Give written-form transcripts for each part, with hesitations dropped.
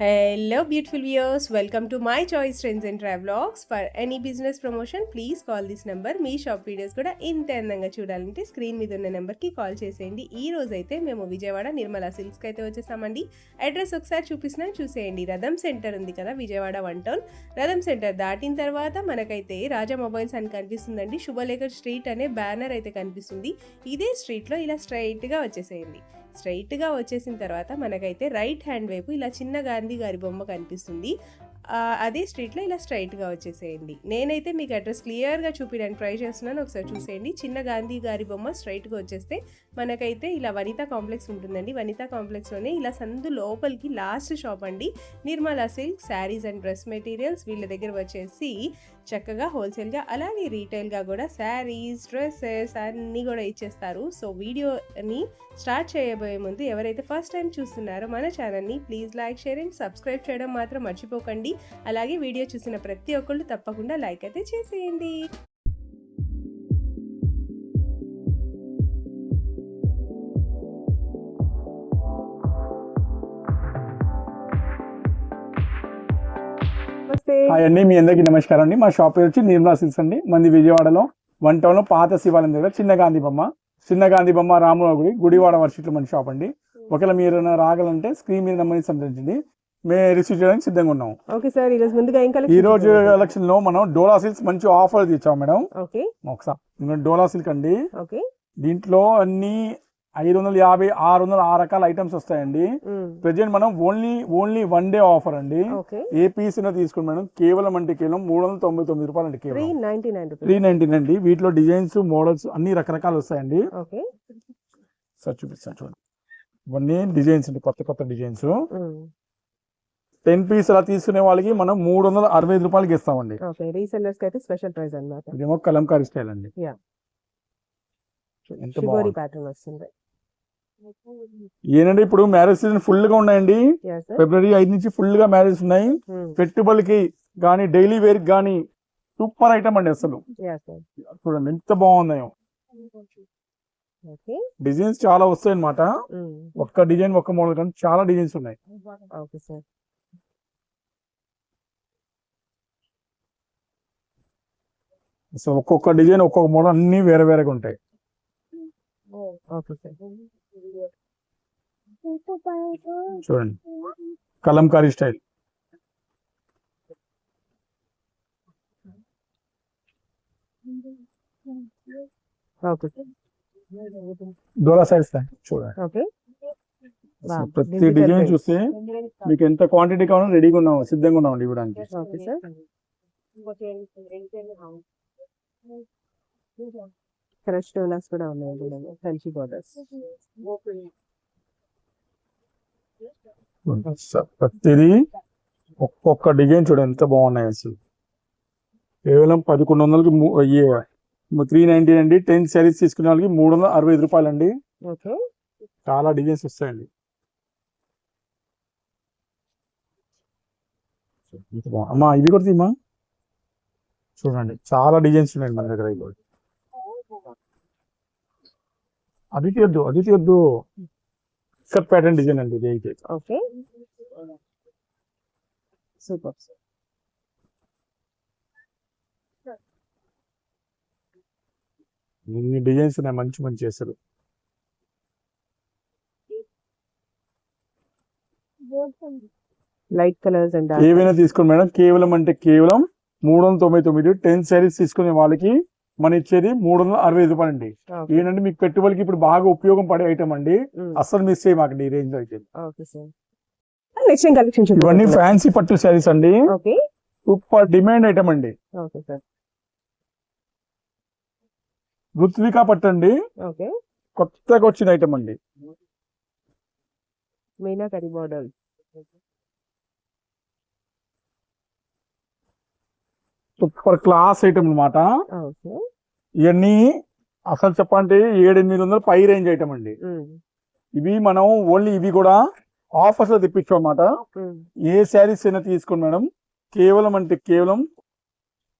Hello, beautiful viewers. Welcome to my choice trends and travelogs. For any business promotion, please call this number. Me shop videos కూడా ఇంత అందంగా చూడాలంటే screen మీద ఉన్న నెంబర్కి call చేసేయండి. ఈ రోజు అయితే మేము విజయవాడ నిర్మలా సిల్క్స్కి అయితే వచ్చేసామండి. అడ్రస్ ఒకసారి చూపిస్తున్నాను, చూసేయండి. రథం సెంటర్ ఉంది కదా విజయవాడ 1 టౌన్. రథం సెంటర్ దాటిన తర్వాత మనకైతే రాజా మొబైల్స్ అని కనిపిస్తుందండి. శుభలేఖర్ స్ట్రీట్ అనే బ్యానర్ అయితే కనిపిస్తుంది. ఇదే స్ట్రీట్లో ఇలా స్ట్రైట్గా వచ్చేసేయండి. స్ట్రైట్గా వచ్చేసిన తర్వాత మనకైతే రైట్ హ్యాండ్ వైపు ఇలా చిన్న గాంధీ గారి బొమ్మ కనిపిస్తుంది. అదే స్ట్రీట్లో ఇలా స్ట్రైట్గా వచ్చేసేయండి. నేనైతే మీకు అడ్రస్ క్లియర్గా చూపించడానికి ట్రై చేస్తున్నాను, ఒకసారి చూసేయండి. చిన్న గాంధీ గారి బొమ్మ స్ట్రైట్గా వచ్చేస్తే మనకైతే ఇలా వనితా కాంప్లెక్స్ ఉంటుందండి. వనితా కాంప్లెక్స్లోనే ఇలా సందు లోపలికి లాస్ట్ షాప్ అండి Nirmala silk saris and dress materials. వీళ్ళ దగ్గర వచ్చేసి చక్కగా హోల్సేల్గా అలాగే రీటైల్గా కూడా శారీస్ డ్రెస్సెస్ అన్నీ కూడా ఇచ్చేస్తారు. సో వీడియోని స్టార్ట్ చేయబోయే ముందు ఎవరైతే ఫస్ట్ టైం చూస్తున్నారో మన ఛానల్ని please like share and subscribe చేయడం మాత్రం మర్చిపోకండి. అలాగే వీడియో చూసిన ప్రతి ఒక్కళ్ళు తప్పకుండా లైక్ అయితే చేసేయండి. హాయ్ అండి, మీ అందరికీ నమస్కారం అండి. మా షాప్ పేరు వచ్చి నిర్మలా సిల్క్స్ అండి. మంది విజయవాడలో 1 టౌన్ లో పాత శివాలయం దగ్గర చిన్న గాంధీ బొమ్మ రాముల గుడివాడ వర్షిట్లో మన షాప్ అండి. ఒకవేళ మీరు రాగలంటే స్క్రీన్ మీద నెంబర్ని సంప్రదించండి, మేము రిసీవ్ చేయడానికి సిద్ధంగా ఉన్నాం. ఓకే సార్, ఈ రోజు కలెక్షన్ లో మనం డోలా సిల్క్స్ మంచి ఆఫర్ ఇచ్చాం మేడం. ఒకసారి డోలా సిల్క్ అండి. దీంట్లో అన్ని 550, 600 ఆ రకాల ఐటమ్స్ వస్తాయండి. ప్రెజెంట్ మనం ఓన్లీ 1 డే ఆఫర్ అండి. ఏ పీస్ తీసుకుని మేడం కేవలం అంటే కేవలం 399 రూపాయలు అండి. కేవలం 399 అండి. వీటిలో డిజైన్స్ మోడల్స్ అన్ని రకరకాలు వస్తాయండి. సార్ చూపిస్తాను చూడండి, ఇవన్నీ డిజైన్స్ అండి, కొత్త డిజైన్స్. 10 పీస్ అలా తీసుకునే వాళ్ళకి మనం 365 రూపాయలకి ఇస్తామండి. ఇదేమో కలంకారీ స్టైల్ అండి. ఎంత బాగుంది ఏంటంటే ఇప్పుడు మ్యారేజ్ సీజన్ ఫుల్ గా ఉన్నాయండి. ఫిబ్రవరి 5 నుంచి ఫుల్ గా మ్యారేజ్ ఉన్నాయి. పెట్టుబడికి కానీ డైలీ వేర్ కానీ సూపర్ ఐటమ్ అండి. అసలు చూడండి ఎంత బాగున్నాయో. డిజైన్స్ చాలా వస్తాయి అన్నమాట. ఒక్క డిజైన్ ఒక్క మోడల్ కానీ చాలా డిజైన్స్ ఉన్నాయి. అసలు ఒక్కొక్క డిజైన్ ఒక్కొక్క మోడల్ అన్ని వేరేగా ఉంటాయి. చూడండి కలంకారీ స్టైల్. డోలా సైజ్ చూడండి. ప్రతి డిజైన్ చూస్తే మీకు ఎంత క్వాంటిటీ కావాలో రెడీగా ఉన్నాము, సిద్ధంగా ఉన్నామండి ఇవ్వడానికి. క్రష్ డోలాస్ కూడా ఉన్నాయి, కంచి బోర్డర్స్. ప్రతిదీ ఒక్కొక్క డిజైన్ చూడండి ఎంత బాగున్నాయి. అసలు కేవలం 1100కి 390 అండి. 10 శారీస్ తీసుకునే వాళ్ళకి 365 రూపాయలు అండి. చాలా డిజైన్స్ వస్తాయండి. అమ్మా ఇవి కూడా తీమా చూడండి, చాలా డిజైన్స్ ఉన్నాయండి మన దగ్గర. అది తీయద్దు ఇక్కత్ ప్యాటర్న్ డిజైన్ అండి ఇది అయితే. సూపర్. ఇన్ని డిజైన్స్ ఉన్నాయి, మంచి చేస్తారు. లైట్ కలర్స్ అండ్ ఏవైనా తీసుకోండి మేడం. కేవలం అంటే కేవలం 399. 10 శారీస్ తీసుకునే వాళ్ళకి మన ఇచ్చేది 365 రూపాయలు అండి. ఏంటంటే మీకు పెట్టుబడికి ఇప్పుడు బాగా ఉపయోగం పడే ఐటమ్ అండి. అసలు మిస్ చేయమాకండి ఈ రేంజ్ లో అయితే. ఇవన్నీ ఫ్యాన్సీ పట్టు శారీస్ అండి. సూపర్ డిమాండ్ ఐటమ్ అండి. ఋత్వికా పట్టు అండి, కొత్తగా వచ్చిన ఐటమ్ అండి. Meenakari model. Super class item అనమాట. ఇవన్నీ అసలు చెప్పంటే 700-800 పై రేంజ్ ఐటమ్ అండి. ఇవి మనం ఓన్లీ ఇవి కూడా ఆఫర్స్ లో తెప్పించాం అన్నమాట. ఏ శారీస్ అయినా తీసుకోండి మేడం, కేవలం అంటే కేవలం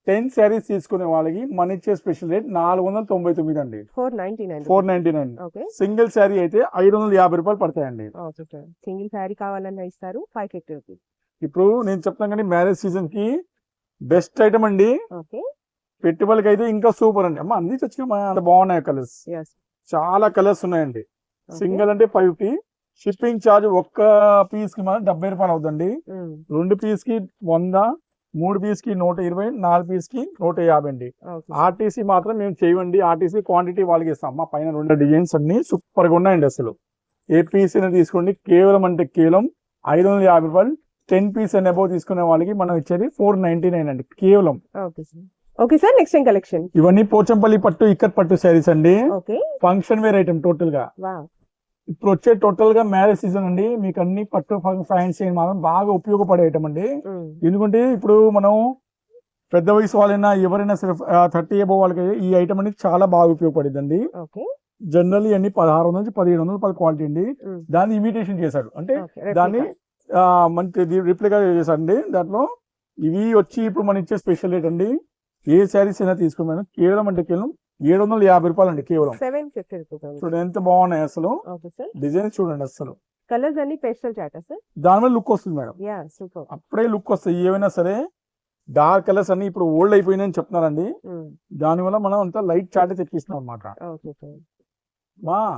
10 శారీస్ తీసుకునే వాళ్ళకి మన ఇచ్చే స్పెషల్ రేట్ 499 అండి. 499. ఓకే. సింగిల్ శారీ అయితే 550 రూపాయలు పడతాయండి. Okay sir. సింగిల్ శారీ కావాలన్నా ఇస్తారు 550 రూపీస్. ఇప్పుడు నేను చెప్తాను కానీ మ్యారేజ్ సీజన్ కి బెస్ట్ ఐటమ్ అండి. ఓకే. పెట్టుబడికి అయితే ఇంకా సూపర్ అండి. అమ్మ అన్ని తెచ్చుకోమా, అంత బాగున్నాయి కలర్స్. చాలా కలర్స్ ఉన్నాయండి. సింగిల్ అంటే 50. షిప్పింగ్ ఛార్జ్ ఒక్క పీస్ కి మాత్రం 70 రూపాయలు అవుతుంది. 2 పీస్ కి 100, 3 పీస్ కి 120, 4 పీస్ కి 150 అండి. ఆర్టీసీ మాత్రం మేము చేయవండి. ఆర్టీసీ క్వాంటిటీ వాళ్ళకి ఇస్తాం. మా పైన 2 డిజైన్స్ అన్ని సూపర్ గా ఉన్నాయండి. అసలు ఏ పీస్ అయినా తీసుకోండి, కేవలం అంటే కేవలం 550 రూపాయలు. 10 పీస్ అండ్ అబౌవ్ తీసుకునే వాళ్ళకి మనం ఇచ్చేది 499 అండి కేవలం. Okay sir. నెక్స్ట్ కలెక్షన్ ఇవన్నీ పోచంపల్లి పట్టు, ఇక్కత్ పట్టు శారీస్ అండి. ఫంక్షన్ వేర్ ఐటమ్ టోటల్ గా. ఇప్పుడు వచ్చే టోటల్ గా మ్యారేజ్ సీజన్ అండి. మీకు అన్ని పట్టు ఫ్యాన్సీ మాత్రం బాగా ఉపయోగపడే ఐటమ్ అండి. ఎందుకంటే ఇప్పుడు మనం పెద్ద వయసు వాళ్ళైనా ఎవరైనా సరే 30 అబౌవ్ వాళ్ళకి ఈ ఐటమ్ అనేది చాలా బాగా ఉపయోగపడింది అండి. జనరల్లీ అన్ని 1600 నుంచి 1700 క్వాలిటీ అండి. దాన్ని ఇమిటేషన్ చేశాడు, అంటే దాన్ని మంచి రిప్లికా చేశాడండి. దాంట్లో ఇవి వచ్చి ఇప్పుడు మనం ఇచ్చే స్పెషల్ రేట్ అండి. ఏ శారీస్ అయినా తీసుకున్నాను కేవలం అంటే కేవలం 750 రూపాయలు అండి కేవలం. 750 చూడండి ఎంత బాగున్నాయి అసలు. డిజైన్స్ చూడండి అసలు. కలర్స్ అన్ని పేస్టల్ చాట్ సార్. దాని వల్ల లుక్ వస్తుంది మేడం. అప్పుడే లుక్ వస్తాయి. ఏవైనా సరే డార్క్ కలర్స్ అన్ని ఇప్పుడు ఓల్డ్ అయిపోయినాయని చెప్తున్నారండి. దాని వల్ల మనం అంతా లైట్ చాట్ తెప్పిస్తున్నాం అనమాట.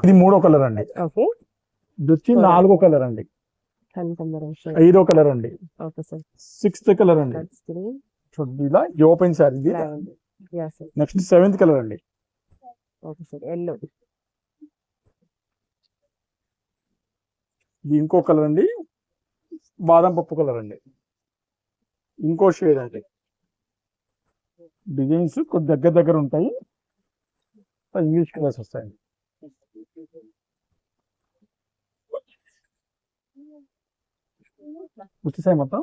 ఇది 3వ కలర్ అండి. ఇది వచ్చి 4వ కలర్ అండి. 5వ కలర్ అండి. 6th కలర్ అండి. చూడండి ఇలా open sari. Next 7th colour అండి. ఇది ఇంకో కలర్ అండి. బాదం పప్పు కలర్ అండి. ఇంకో షేడ్ అండి. డిజైన్స్ కొద్ది దగ్గర ఉంటాయి. ఇంగ్లీష్ కలర్స్ వస్తాయండి. వచ్చేసాయి మొత్తం.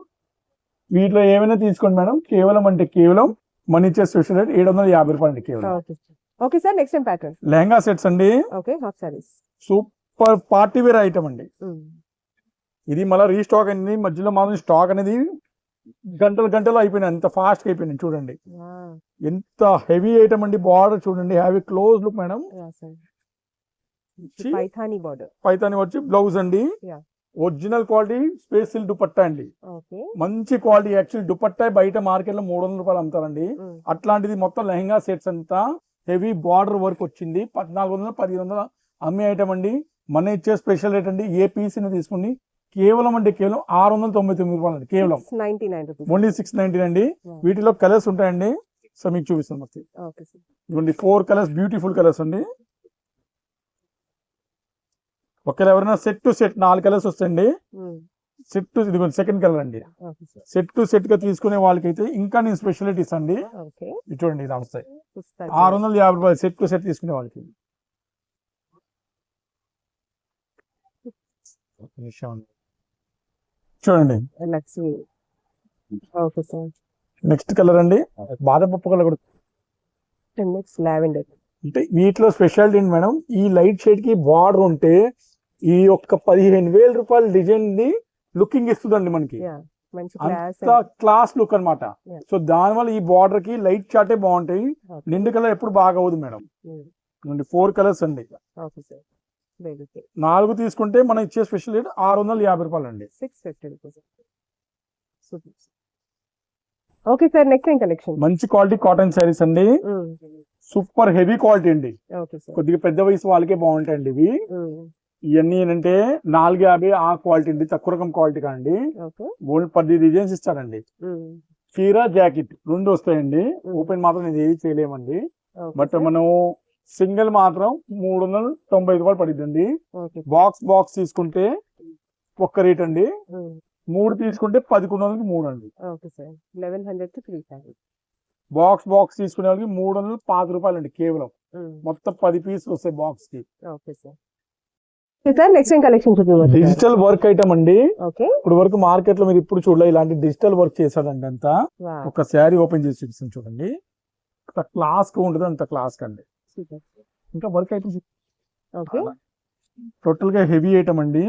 వీటిలో ఏమైనా తీసుకోండి మేడం. కేవలం అంటే కేవలం మన ఇచ్చే స్పెషల్ రేట్ 750 రూపాయలు అండి కేవలం. Okay sir. Next pattern lehenga sets అండి. సూపర్ పార్టీ వేర్ ఐటమ్ అండి. ఇది మళ్ళీ రీస్టాక్ అయింది. మధ్యలో మాత్రం స్టాక్ అనేది గంటలు అయిపోయినాయి. అంత ఫాస్ట్ గా అయిపోయినాయి. చూడండి ఎంత హెవీ ఐటమ్ అండి. బార్డర్ చూడండి, హ్యావీ క్లోజ్ లుక్ మేడం. పైథాని వచ్చి బ్లౌజ్ అండి. Original quality space silk dupatta అండి. మంచి క్వాలిటీ. యాక్చువల్లీ దుపట్టా బయట మార్కెట్ లో 300 రూపాయలు అమ్ముతారండి. అట్లాంటిది మొత్తం లెహంగా సెట్స్ అంతా హెవీ బార్డర్ వర్క్ వచ్చింది. 1400, 1500 అమ్మే ఐటమ్ అండి. మన ఇచ్చే స్పెషల్ రేట్ అండి. ఏ పీస్ తీసుకుని కేవలం అంటే కేవలం 699 రూపాయలు అండి. కేవలం ఓన్లీ 699 అండి. వీటిలో కలర్స్ ఉంటాయండి. సో మీకు చూపిస్తాను మొత్తం. ఇవ్వండి 4 కలర్స్, బ్యూటిఫుల్ కలర్స్ అండి. ఒకవేళ ఎవరైనా సెట్ టు సెట్ 4 కలర్స్ వస్తాయండి. సెట్ టు ఇది సెకండ్ కలర్ అండి. సెట్ టు సెట్ గా తీసుకునే వాళ్ళకైతే ఇంకా నేను స్పెషాలిటీస్ అండి. చూడండి ఇలా వస్తాయి. 650 రూపాయలు సెట్ టు సెట్ తీసుకునే వాళ్ళకి. చూడండి నెక్స్ట్ కలర్ అండి. బాదం పప్పు కలర్ కూడా. అంటే వీటిలో స్పెషాలిటీ ఏంటి మేడం, ఈ లైట్ షేడ్ కి బార్డర్ ఉంటే ఈ ఒక్క 15,000 రూపాయల డిజైన్ ని లుకింగ్ ఇస్తుందండి మనకి. క్లాస్ లుక్ అనమాట. సో దాని వల్ల ఈ బార్డర్ కి లైట్ చాటే బాగుంటాయి. నిండు కలర్ ఎప్పుడు బాగా అవ్వదు మేడం. 4 కలర్స్ అండి. 4 తీసుకుంటే మనం ఇచ్చే స్పెషల్ రేట్ 650 రూపాయలు అండి. Okay sir. నెక్స్ట్ కలెక్షన్ మంచి క్వాలిటీ కాటన్ శారీస్ అండి. సూపర్ హెవీ క్వాలిటీ అండి. కొద్దిగా పెద్ద వయసు వాళ్ళకే బాగుంటాయండి ఇవి. ఇవన్నీ ఏంటంటే 450 ఆ క్వాలిటీ అండి. తక్కువ రకం క్వాలిటీ కాండి. 10 డిజైన్స్ ఇస్తారండి. చీర జాకెట్ 2 వస్తాయండి. ఓపెన్ మాత్రం నేను ఏది చేయలేమండి. బట్ మనం సింగిల్ మాత్రం 390 రూపాయలు పడిద్దండి. బాక్స్ తీసుకుంటే ఒక్క రేట్ అండి. 3 తీసుకుంటే 1100కి 3 అండి. బాక్స్ తీసుకునే వాళ్ళకి 350 రూపాయలు అండి కేవలం. మొత్తం 10 పీసులు వస్తాయి బాక్స్ కి. డిజిటల్ వర్క్ ఐటమ్ అండి. ఇప్పుడు వరకు మార్కెట్ లో మీరు ఇప్పుడు చూడలే ఇలాంటి డిజిటల్ వర్క్ చేశాడండి. అంతా ఒక శారీ ఓపెన్ చేసి చూపిస్తాను చూడండి. క్లాస్ గా ఉంటుంది. అంత క్లాస్ కండి. ఇంకా వర్క్ ఐటమ్స్ టోటల్ గా హెవీ ఐటమ్ అండి.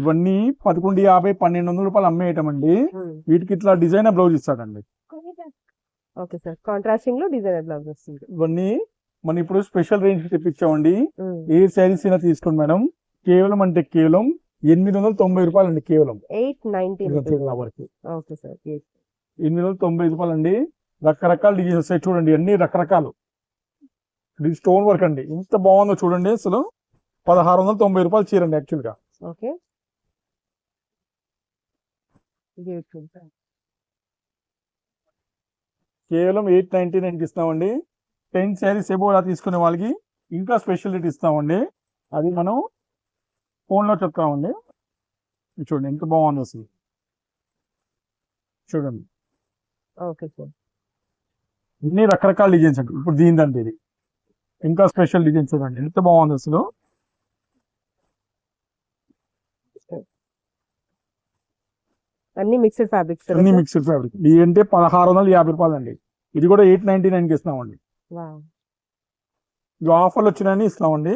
ఇవన్నీ 1150, 1200 రూపాయలు అమ్మే ఐటమ్ అండి. వీటికి ఇట్లా డిజైనర్ బ్లౌజ్ ఇస్తాడండి. Okay sir. కాంట్రాస్టింగ్ లో డిజైనర్ బ్లౌజ్ వస్తుంది. ఇవన్నీ మనం ఇప్పుడు స్పెషల్ రేంజ్ తెప్పించామండి. ఏ శారీస్ అయినా తీసుకోండి మేడం. కేవలం అంటే కేవలం 890 రూపాయలు అండి. కేవలం 890. Okay sir. 890 రూపాయలు అండి. రకరకాల డిజైన్స్ వస్తాయి చూడండి, అన్ని రకరకాలు. ఇది స్టోన్ వర్క్ అండి, ఎంత బాగుందో చూడండి. అసలు 1690 రూపాయలు చీర అండి యాక్చువల్ గా. ఓకే. కేవలం 899 ఇస్తామండి. 10 శారీస్ ఎబో అలా తీసుకునే వాళ్ళకి ఇంకా స్పెషాలిటీ ఇస్తామండి. అది మనం ఫోన్లో చెప్తామండి. చూడండి ఎంత బాగుంది అసలు. చూడండి. Okay sir. ఇన్ని రకరకాల డిజైన్స్ అండి. ఇప్పుడు దీనిదండి ఇది ఇంకా స్పెషల్ డిజైన్స్ చూడండి ఎంత బాగుంది అసలు. అన్ని మిక్స్డ్ ఫ్యాబ్రిక్స్. అన్ని మిక్స్డ్ ఫ్యాబ్రిక్. ఇది అంటే 1650 రూపాయలు అండి. ఇది కూడా 899 కి ఇస్తామండి. ఇది ఆఫర్లు వచ్చినాయని ఇస్తామండి.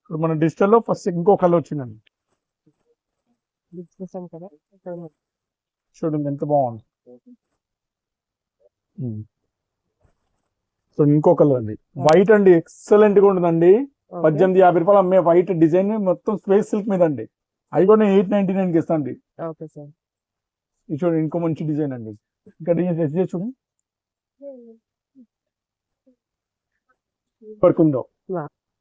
ఇప్పుడు మన డిజిటల్ లో ఫస్ట్ ఇంకో కలర్ వచ్చిందండి. చూడండి ఎంత బాగుంది. సో ఇంకో కలర్ అండి, వైట్ అండి, ఎక్సలెంట్ గా ఉంటుందండి. 1850 రూపాయలు అమ్మే వైట్ డిజైన్ మొత్తం స్పేస్ సిల్క్ మీద అండి. అవి కూడా 899 కి ఇస్తాండి. ఇది చూడండి ఇంకో మంచి డిజైన్ అండి. ఇంకా డిజైన్ చూడండి వర్క్ ఉందో.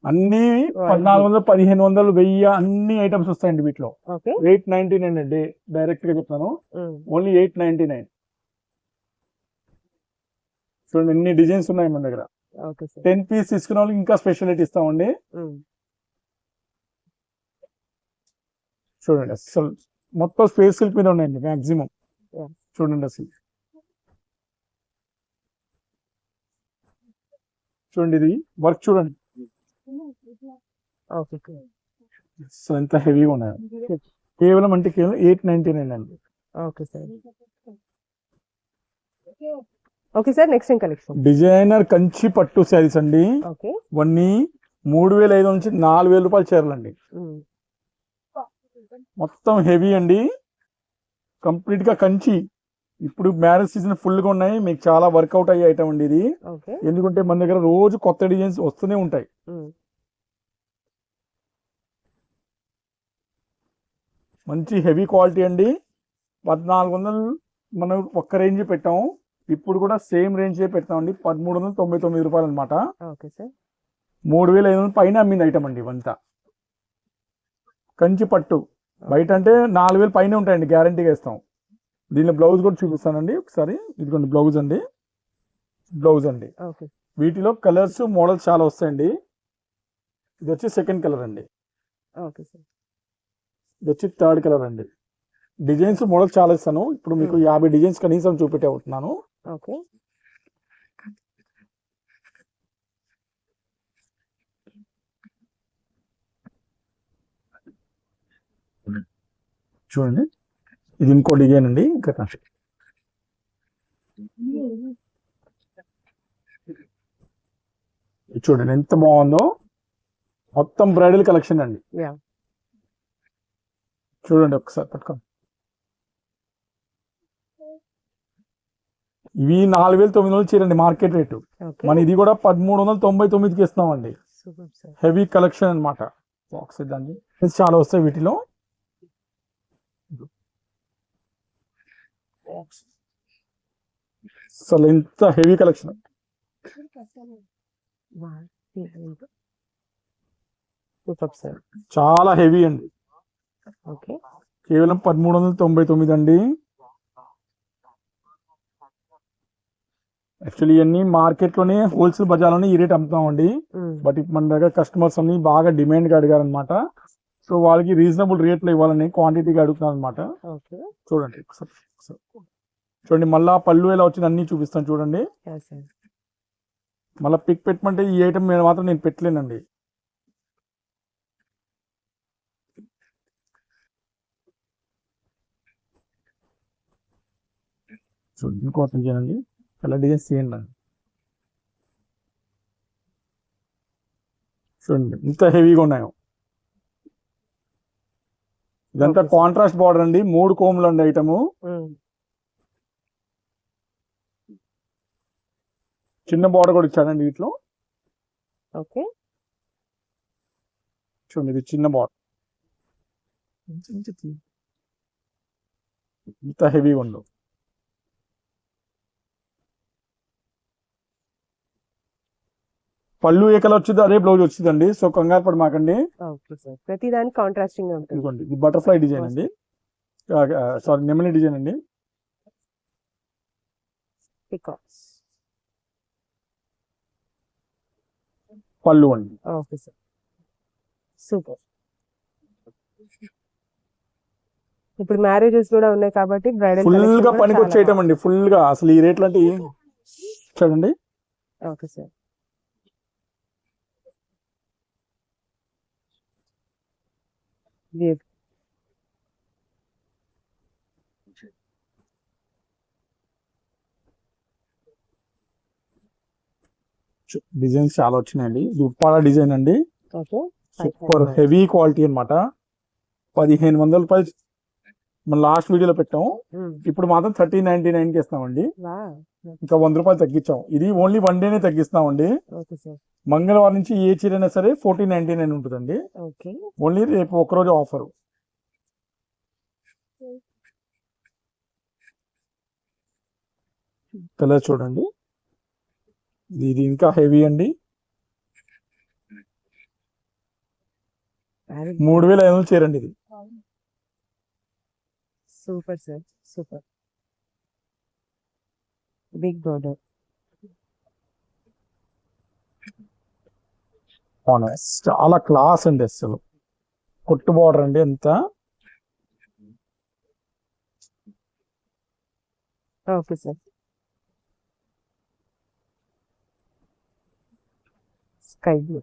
అన్ని 1400, 1500, 1000 అన్ని ఐటమ్స్ వస్తాయండి వీటిలో. 899 అండి. డైరెక్ట్ గా చెప్తాను, ఓన్లీ 899. చూడండి ఎన్ని డిజైన్స్ ఉన్నాయి మన దగ్గర. 10 పీస్ తీసుకున్న వాళ్ళకి ఇంకా స్పెషాలిటీ ఇస్తామండి. చూడండి అసలు మొత్తం స్పేస్ సిల్క్ మీద ఉన్నాయండి మాక్సిమం. చూడండి అసలు. చూడండి ఇది వర్క్ చూడండి అసలు ఎంత హెవీగా ఉన్నాయి. కేవలం అంటే కేవలం 899 అండి. Okay sir. Next collection designer Kanchi పట్టు శారీస్ అండి. ఇవన్నీ 3500 నుంచి 4000 రూపాయల చీరలు అండి. మొత్తం హెవీ అండి, కంప్లీట్ గా కంచి. ఇప్పుడు మ్యారేజ్ సీజన్ ఫుల్ గా ఉన్నాయి, మీకు చాలా వర్కౌట్ అయ్యే ఐటమ్ అండి ఇది. ఎందుకంటే మన దగ్గర రోజు కొత్త డిజైన్స్ వస్తూనే ఉంటాయి. మంచి హెవీ క్వాలిటీ అండి. 1400 మనం ఒక్క రేంజ్ పెట్టాము, ఇప్పుడు కూడా సేమ్ రేంజ్ పెడతామండి. 1399 రూపాయలు అనమాట. 3500 పైన అమ్మింది ఐటమ్ అండి ఇవంతా. కంచి పట్టు బయట అంటే 4000 పైన ఉంటాయండి, గ్యారంటీగా ఇస్తాం. దీనిలో బ్లౌజ్ కూడా చూపిస్తానండి ఒకసారి. ఇదిగోండి బ్లౌజ్ అండి, బ్లౌజ్ అండి. వీటిలో కలర్స్ మోడల్స్ చాలా వస్తాయండి. ఇది వచ్చి సెకండ్ కలర్ అండి. ఇది వచ్చి థర్డ్ కలర్ అండి. డిజైన్స్ మోడల్స్ చాలా ఇస్తాను. ఇప్పుడు మీకు 50 డిజైన్స్ కనీసం చూపెట్టే అవుతున్నాను. చూడండి ఇది ఇంకో డిజైన్ అండి. ఇంకా చూడండి ఎంత బాగుందో, మొత్తం బ్రైడల్ కలెక్షన్ అండి. చూడండి ఒకసారి పట్టుకోండి. ఇవి 4900 చీరండి మార్కెట్ రేటు. మన ఇది కూడా 1399కి ఇస్తున్నామండి. హెవీ కలెక్షన్ అనమాట. దాన్ని చాలా వస్తాయి వీటిలో. అసలు ఎంత హెవీ కలెక్షన్, చాలా హెవీ అండి. కేవలం 1399 అండి. యాక్చువల్లీ ఇవన్నీ మార్కెట్ లోనే హోల్సేల్ బజార్లోనే ఈ రేట్ అమ్ముతామండి. బట్ ఇప్పుడు మన దగ్గర కస్టమర్స్ అన్ని బాగా డిమాండ్ గా అడిగారు అనమాట. సో వాళ్ళకి రీజనబుల్ రేట్లో ఇవ్వాలని క్వాంటిటీగా అడుగుతున్నాను అనమాట. చూడండి చూడండి, మళ్ళా పళ్ళు ఎలా వచ్చింది అన్ని చూపిస్తాను చూడండి. మళ్ళీ పిక్ పెట్టమంటే ఈ ఐటమ్ మాత్రం నేను పెట్టలేనండి. చూడండి ఇంకోసం చేయండి, ఎలా డిజైన్స్ చేయండి. చూడండి ఇంత హెవీగా ఉన్నాయో. ఇదంతా కాంట్రాస్ట్ బార్డర్ అండి, 3 కోములు అండి ఐటము. చిన్న బార్డర్ కూడా ఇచ్చాడండి వీటిలో. ఓకే. చూడండి ఇది చిన్న బార్డర్, ఇంత హెవీగా ఉండవు. పళ్ళు ఏ కలర్ వచ్చిందో అదే బ్లౌజ్ వచ్చిందండి, సో కంగారు పడి మాకండి. ఓకే సార్, ప్రతి దానికి కాంట్రాస్టింగ్ ఉంటుంది. ఇదిగోండి ఇది బటర్ఫ్లై డిజైన్ అండి, సారీ నెమలి డిజైన్ అండి. పికాక్స్. పళ్ళు అండి. Okay sir, super. ఇప్పుడు మ్యారేజెస్ కూడా ఉన్నాయి కాబట్టి బ్రైడల్ ఫుల్ గా పనికి వచ్చేయటం అండి, ఫుల్ గా. అసలు ఈ రేట్లు అంటే చూడండి. Okay sir. డిజైన్స్ చాలా వచ్చినాయండి. ఇది ఉప్పాడ డిజైన్ అండి, ఓకే. సూపర్ హెవీ క్వాలిటీ అనమాట. 1500 రూపాయలు మనం లాస్ట్ వీడియోలో పెట్టాం, ఇప్పుడు మాత్రం 1399 కి ఇస్తామండి. ఇంకా 100 రూపాయలు తగ్గించాం. ఇది ఓన్లీ 1 డేనే తగ్గిస్తామండి. మంగళవారం నుంచి ఏ చీర అయినా సరే 1499 ఉంటుందండి. ఓన్లీ రేపు ఒకరోజు ఆఫర్. కలర్ చూడండి, ఇది ఇంకా హెవీ అండి. 3500 చీరండి ఇది. Super sir, super. Big border. చాలా క్లాస్ అండి, అసలు కొట్టు బార్డర్ అండి ఎంత. Okay sir. Sky blue.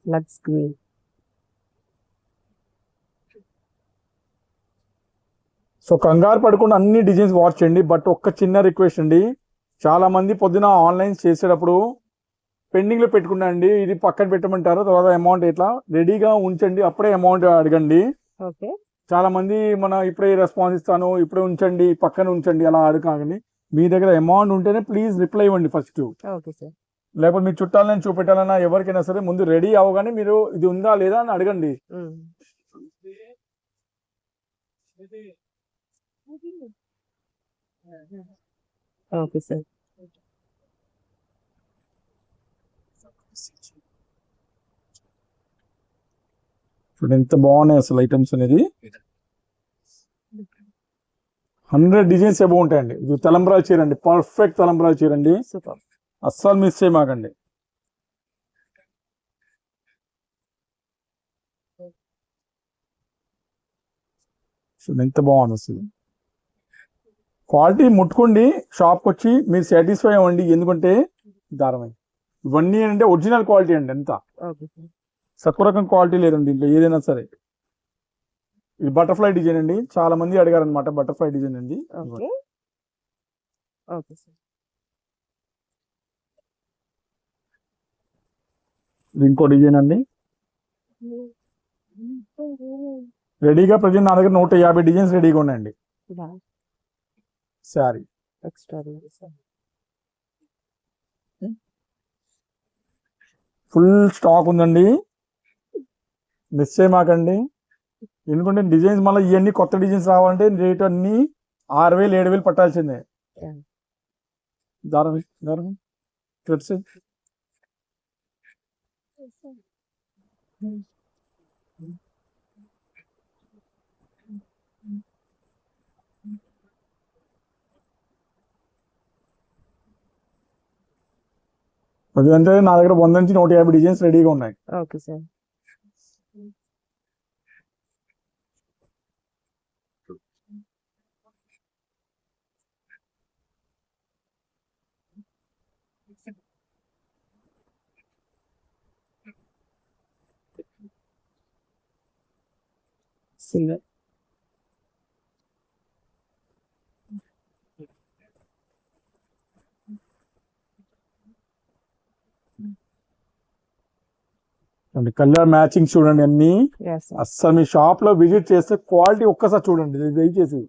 లక్స్ గ్రీన్. సో కంగారు పడకుండా అన్ని డిజైన్స్ వాచ్ చేయండి. బట్ ఒక్క చిన్న రిక్వెస్ట్ అండి, చాలా మంది పొద్దున ఆన్లైన్ చేసేటప్పుడు పెండింగ్ లో పెట్టుకున్నా అండి, ఇది పక్కన పెట్టమంటారు, తర్వాత అమౌంట్ ఇట్లా రెడీగా ఉంచండి, అప్పుడే అమౌంట్ అడగండి. ఓకే. చాలా మంది ఇప్పుడే రెస్పాన్స్ ఇస్తాను, ఇప్పుడే ఉంచండి, పక్కన ఉంచండి అలా అడగండి. మీ దగ్గర అమౌంట్ ఉంటేనే ప్లీజ్ రిప్లై ఇవ్వండి ఫస్ట్. Okay sir. లేకపోతే మీరు చుట్టాలని చూపెట్టాలన్నా ఎవరికైనా సరే ముందు రెడీ అవ్వగానే మీరు ఇది ఉందా లేదా అని అడగండి. Okay sir. చూడండి ఎంత బాగున్నాయి అసలు ఐటమ్స్ అనేది. 100 డిజైన్స్ ఏమో ఉంటాయండి. ఇది తలంబ్రాల చీర అండి, పర్ఫెక్ట్ తలంబ్రాల చీర అండి, అస్సలు మిస్ చేయమాకండి. ఎంత బాగుంది అసలు. క్వాలిటీ ముట్టుకోండి, షాప్కి వచ్చి మీరు సాటిస్ఫై అవ్వండి. ఎందుకంటే దారమై ఇవన్నీ అంటే ఒరిజినల్ క్వాలిటీ అండి, ఎంత తక్కువ రకం క్వాలిటీ లేదండి దీంట్లో ఏదైనా సరే. ఇది బటర్ఫ్లై డిజైన్ అండి, చాలా మంది అడిగారు అనమాట. బటర్ఫ్లై డిజైన్ అండి. ఇంకో డిజైన్ అండి, రెడీగా ప్రజెంట్ నా దగ్గర 150 డిజైన్స్ రెడీగా ఉన్నాయండి. సారీ ఫుల్ స్టాక్ ఉందండి, మిస్ చేయమాకండి. ఎందుకంటే డిజైన్స్ మళ్ళీ ఇవన్నీ కొత్త డిజైన్స్ రావాలంటే రేట్ అన్ని 6000 7000 పట్టాల్సిందే. దారం దారం థ్రెడ్స్ అంటే నా దగ్గర 100 నుంచి 150 డిజైన్స్ రెడీగా ఉన్నాయి. Okay sir. Silver. Colour matching చూడండి అన్ని. Yes, sir. అస్సలు మీ షాప్ లో విజిట్ చేస్తే క్వాలిటీ ఒక్కసారి చూడండి, దయచేసి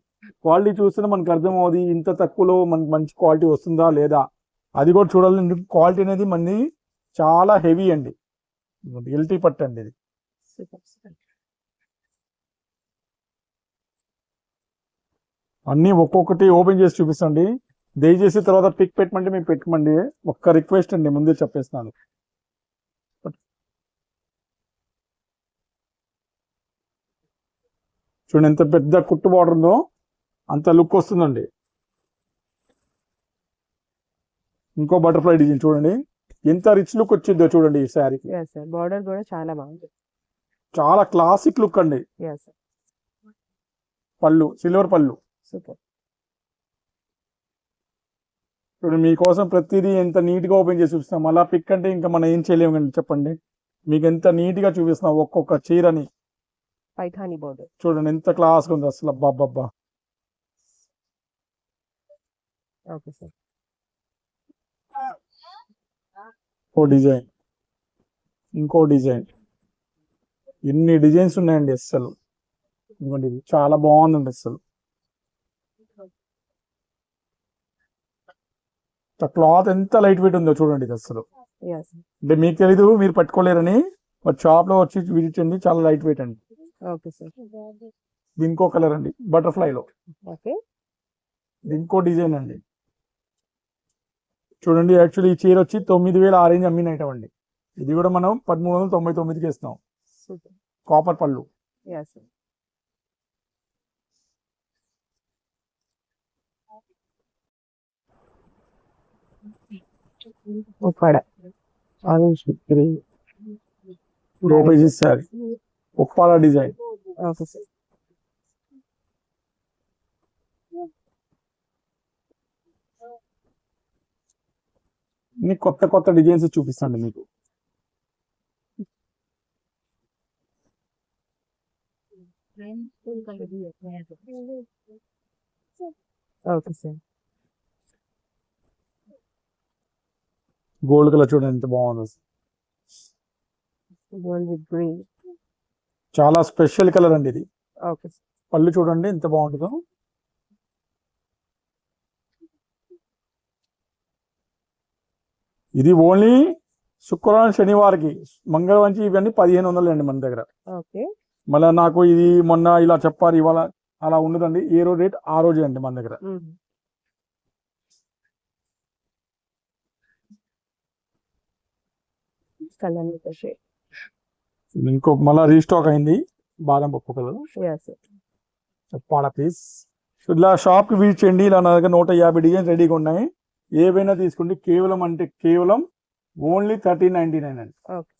క్వాలిటీ చూస్తేనే మనకు అర్థం అవుతుంది ఇంత తక్కువలో మనకు మంచి క్వాలిటీ వస్తుందా లేదా, అది కూడా చూడాలి. క్వాలిటీ అనేది మనది చాలా హెవీ అండి, ఎల్టీ పట్టు అండి ఇది. Super, super. అన్ని ఒక్కొక్కటి ఓపెన్ చేసి చూపిస్తండి, దయచేసి తర్వాత పిక్ పెట్టమంటే మీకు పెట్టమండి. ఒక్క రిక్వెస్ట్ అండి, ముందే చెప్పేస్తున్నాను. చూడండి ఎంత పెద్ద కుట్టు బార్డర్ ఉందో అంత లుక్ వస్తుందండి. ఇంకో బటర్ఫ్లై డిజైన్ చూడండి ఎంత రిచ్ లుక్ వచ్చిందో చూడండి ఈ శారీకి. Yes, sir. Border కూడా చాలా బాగుంది. చాలా క్లాసిక్ లుక్ అండి. Yes, sir. పళ్ళు సిల్వర్ పళ్ళు. Super. చూడండి మీకోసం ప్రతిదీ ఎంత నీట్ గా ఓపెన్ చేసి చూపిస్తాం. అలా పిక్ అంటే ఇంకా మనం ఏం చేయలేము కండి, చెప్పండి. మీకు ఎంత నీట్ గా చూపిస్తున్నాం ఒక్కొక్క చీరని. పైథాని border. చూడండి ఎంత క్లాస్ గా ఉంది అసలు, అబ్బా. Okay, sir. ఓ డిజైన్, ఇంకో డిజైన్, ఎన్ని డిజైన్స్ ఉన్నాయండి అసలు. ఇదిగోండి ఇది చాలా బాగుందండి అసలు. క్లాత్ ఎంత లైట్ వెయిట్ ఉందో చూడండి ఇది అసలు. Yes, sir. అంటే మీకు తెలీదు, మీరు పట్టుకోలేరని మరి షాప్ లో వచ్చి విజిట్ చేయండి, చాలా లైట్ వెయిట్ అండి. Okay, sir. ఇది ఇంకో కలర్ అండి బటర్ఫ్లై లో. Okay. ఇది ఇంకో డిజైన్ అండి. చూడండి యాక్చువల్లీ ఈ చీర వచ్చి 9,000 ఆ రేంజ్ అమ్మిన ఐటమ్ అండి. ఇది కూడా మనం 1399కి ఇస్తాం. Super. కాపర్ పళ్ళు. Yes, sir. Uppada. Orange green. లో pages sari, Uppala design. Okay, sir. ఇన్ని కొత్త కొత్త డిజైన్స్ చూపిస్తాండి మీకు. Okay, sir. గోల్డ్ కలర్ చూడండి ఎంత బాగుందో, Gold with green. చాలా స్పెషల్ కలర్ అండి ఇది. Okay, sir. పళ్ళు చూడండి ఎంత బాగుంటుందో. ఇది ఓన్లీ శుక్రవారం శనివారికి, మంగళవారం ఇవన్నీ 1500 అండి మన దగ్గర. Okay. మళ్ళీ నాకు ఇది మొన్న ఇలా చెప్పారు ఇవాళ అలా ఉండదండి, ఏ రోజు రేట్ ఆ రోజే అండి మన దగ్గర. Color with the shade. ఇంకో మళ్ళీ రీస్టాక్ అయింది బాదం పప్పు కలర్. Yes, sir. చెప్పాడ ప్లీజ్. ఇలా షాప్కి విజిట్ చేయండి, ఇలా నా దగ్గర 150 డిజైన్స్ రెడీగా ఉన్నాయి. ఏవైనా తీసుకోండి, కేవలం అంటే కేవలం ఓన్లీ 1399 అండి. Okay.